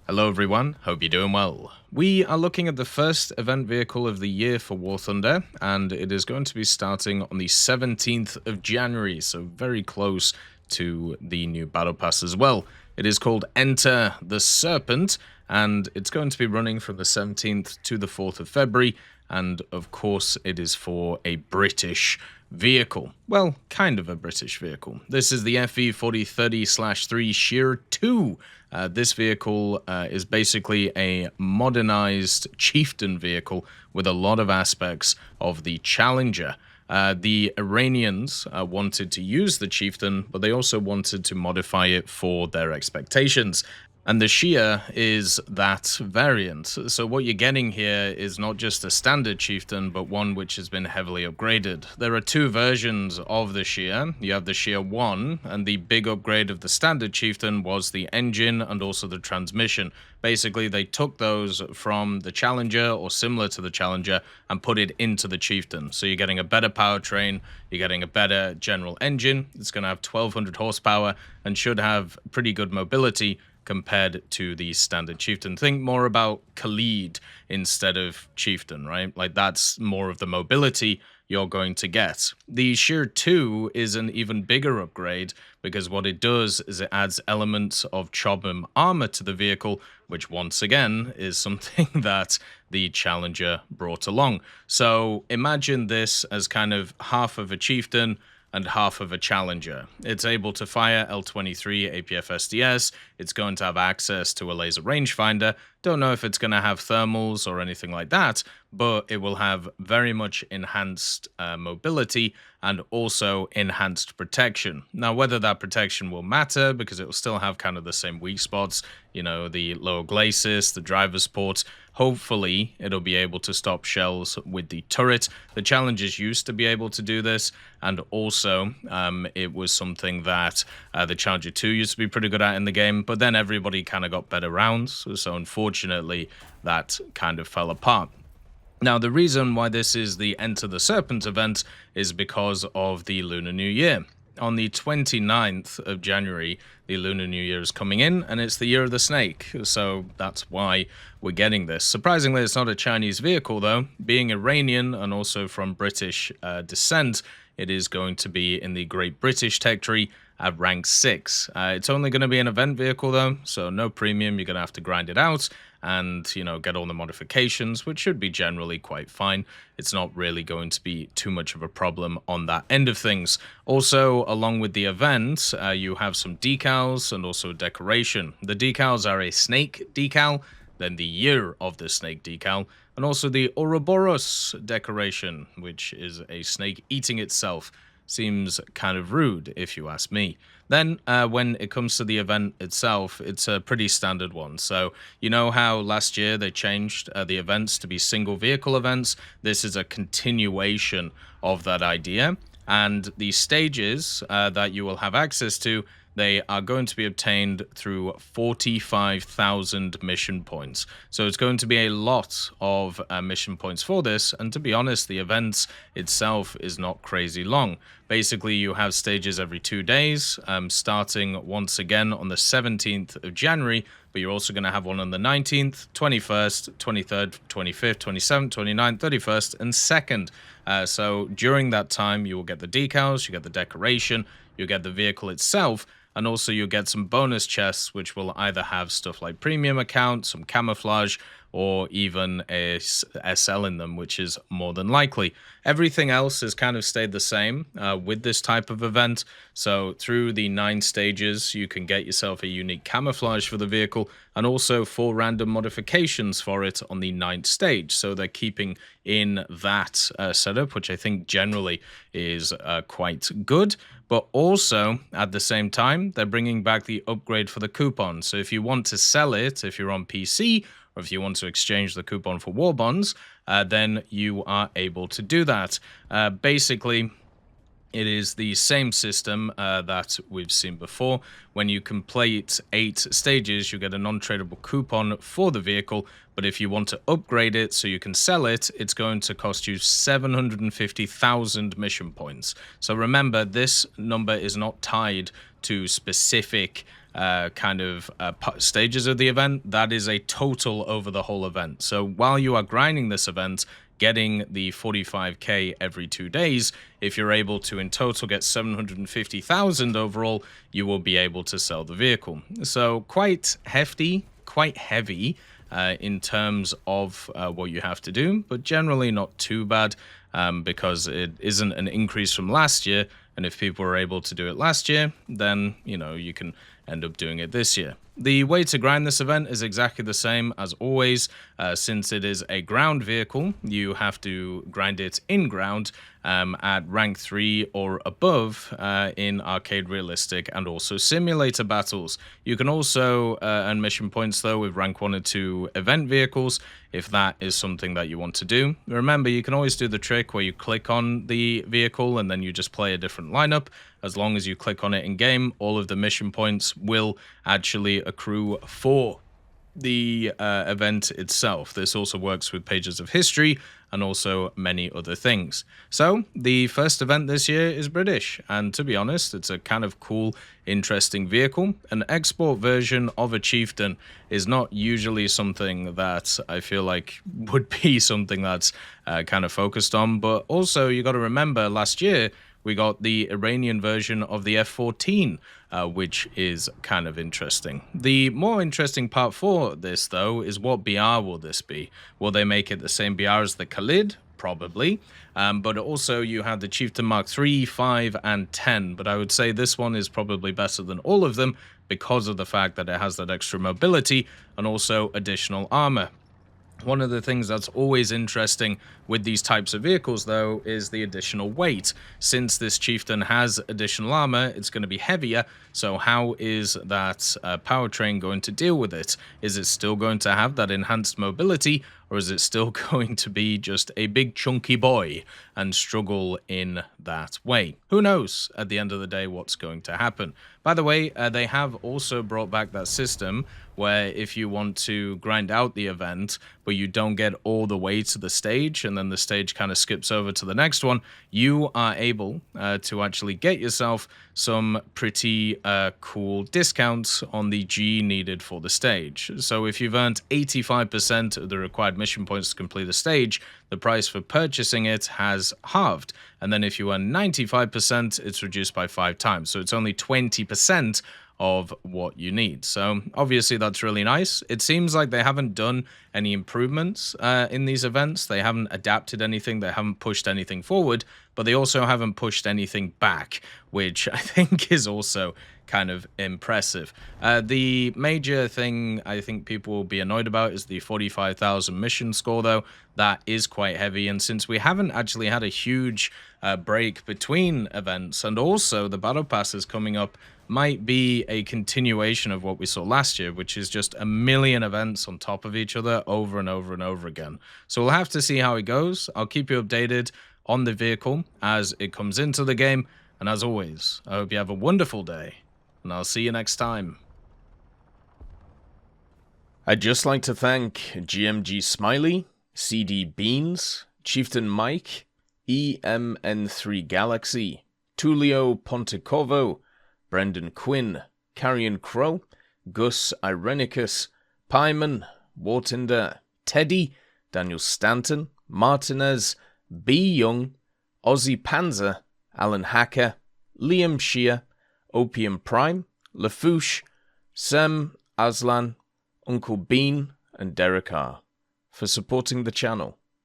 Hello everyone, hope you're doing well. We are looking at the first event vehicle of the year for War Thunder, and it is going to be starting on the 17th of January, so very close to the new Battle Pass as well. It is called Enter the Serpent, and it's going to be running from the 17th to the 4th of February, and of course it is for a British vehicle. Well, kind of a British vehicle. This is the FE 4030/3 Shear 2. This vehicle is basically a modernized chieftain vehicle with a lot of aspects of the Challenger. The Iranians wanted to use the chieftain, but they also wanted to modify it for their expectations. And the Shia is that variant. So what you're getting here is not just a standard chieftain, but one which has been heavily upgraded. There are two versions of the Shia. You have the Shia 1, and the big upgrade of the standard chieftain was the engine and also the transmission. Basically, they took those from the Challenger or similar to the Challenger and put it into the chieftain. So you're getting a better powertrain, you're getting a better general engine. It's going to have 1200 horsepower and should have pretty good mobility compared to the standard chieftain. Think more about Khalid instead of chieftain, right? Like that's more of the mobility you're going to get. The Shear 2 is an even bigger upgrade because what it does is it adds elements of Chobham armor to the vehicle, which once again is something that the Challenger brought along. So imagine this as kind of half of a chieftain and half of a Challenger. It's able to fire L23 APF SDS. It's going to have access to a laser rangefinder. Don't know if it's going to have thermals or anything like that, but it will have very much enhanced mobility and also enhanced protection. Now, whether that protection will matter, because it will still have kind of the same weak spots, you know, the lower glacis, the driver's port. Hopefully, it'll be able to stop shells with the turret. The Challengers used to be able to do this, and also it was something that the Challenger 2 used to be pretty good at in the game, but then everybody kind of got better rounds, so unfortunately, that kind of fell apart. Now, the reason why this is the Enter the Serpent event is because of the Lunar New Year. On the 29th of January, the Lunar New Year is coming in, and it's the Year of the Snake, so that's why we're getting this. Surprisingly, it's not a Chinese vehicle, though. Being Iranian and also from British descent, it is going to be in the Great British Tech Tree at rank 6. It's only going to be an event vehicle, though, so no premium. You're going to have to grind it out and, you know, get all the modifications, which should be generally quite fine. It's not really going to be too much of a problem on that end of things. Also, along with the event, you have some decals and also decoration. The decals are a snake decal, then the Year of the Snake decal, and also the Ouroboros decoration, which is a snake eating itself. Seems kind of rude, if you ask me. Then, when it comes to the event itself, it's a pretty standard one. So, you know how last year they changed the events to be single vehicle events? This is a continuation of that idea. And the stages that you will have access to, they are going to be obtained through 45,000 mission points. So it's going to be a lot of mission points for this. And to be honest, the event itself is not crazy long. Basically, you have stages every 2 days, starting once again on the 17th of January, but you're also going to have one on the 19th, 21st, 23rd, 25th, 27th, 29th, 31st, and 2nd. So during that time, you will get the decals, you get the decoration, you get the vehicle itself, and also you'll get some bonus chests, which will either have stuff like premium account, some camouflage, or even a SL in them, which is more than likely. Everything else has kind of stayed the same with this type of event. So through the 9 stages, you can get yourself a unique camouflage for the vehicle and also 4 random modifications for it on the 9th stage. So they're keeping in that setup, which I think generally is quite good. But also, at the same time, they're bringing back the upgrade for the coupon. So if you want to sell it, if you're on PC, or if you want to exchange the coupon for war bonds, then you are able to do that. Basically, it is the same system that we've seen before. When you complete 8 stages, you get a non-tradable coupon for the vehicle, but if you want to upgrade it so you can sell it, it's going to cost you 750,000 mission points. So remember, this number is not tied to specific stages of the event, that is a total over the whole event. So while you are grinding this event, getting the 45k every 2 days, if you're able to in total get 750,000 overall, you will be able to sell the vehicle. So quite hefty, quite heavy in terms of what you have to do, but generally not too bad because it isn't an increase from last year. And if people were able to do it last year, then, you know, you can end up doing it this year. The way to grind this event is exactly the same as always. Since it is a ground vehicle, you have to grind it in ground at rank 3 or above in arcade realistic and also simulator battles. You can also earn mission points though with rank 1 or 2 event vehicles if that is something that you want to do. Remember, you can always do the trick where you click on the vehicle and then you just play a different lineup. As long as you click on it in game, all of the mission points will actually accrue for the event itself. This also works with pages of history and also many other things. So the first event this year is British, and to be honest, it's a kind of cool, interesting vehicle. An export version of a chieftain is not usually something that I feel like would be something that's kind of focused on, but also you got to remember last year we got the Iranian version of the F-14, which is kind of interesting. The more interesting part for this, though, is what BR will this be? Will they make it the same BR as the Khalid? Probably. But also you have the Chieftain Mark 3, 5, and 10. But I would say this one is probably better than all of them because of the fact that it has that extra mobility and also additional armor. One of the things that's always interesting with these types of vehicles, though, is the additional weight. Since this chieftain has additional armor, it's going to be heavier. So how is that powertrain going to deal with it? Is it still going to have that enhanced mobility, or is it still going to be just a big chunky boy and struggle in that way? Who knows at the end of the day what's going to happen. By the way, they have also brought back that system where if you want to grind out the event, but you don't get all the way to the stage, and then the stage kind of skips over to the next one, you are able to actually get yourself some pretty cool discounts on the G needed for the stage. So if you've earned 85% of the required mission points to complete the stage, the price for purchasing it has halved. And then if you earn 95%, it's reduced by 5 times. So it's only 20% of what you need. So obviously that's really nice. It seems like they haven't done any improvements in these events. They haven't adapted anything. They haven't pushed anything forward, but they also haven't pushed anything back, which I think is also kind of impressive. The major thing I think people will be annoyed about is the 45,000 mission score, though. That is quite heavy, and since we haven't actually had a huge break between events, and also the battle passes coming up might be a continuation of what we saw last year, which is just a million events on top of each other over and over and over again. So we'll have to see how it goes. I'll keep you updated on the vehicle as it comes into the game, and as always, I hope you have a wonderful day, and I'll see you next time. I'd just like to thank GMG Smiley, CD Beans, Chieftain Mike, EMN3 Galaxy, Tulio Pontecorvo, Brendan Quinn, Carrion Crow, Gus Irenicus, Pyman, Wartinder, Teddy, Daniel Stanton, Martinez, B. Young, Ozzy Panzer, Alan Hacker, Liam Shear, Opium Prime, Lafouche, Sem, Aslan, Uncle Bean, and Derek R. for supporting the channel.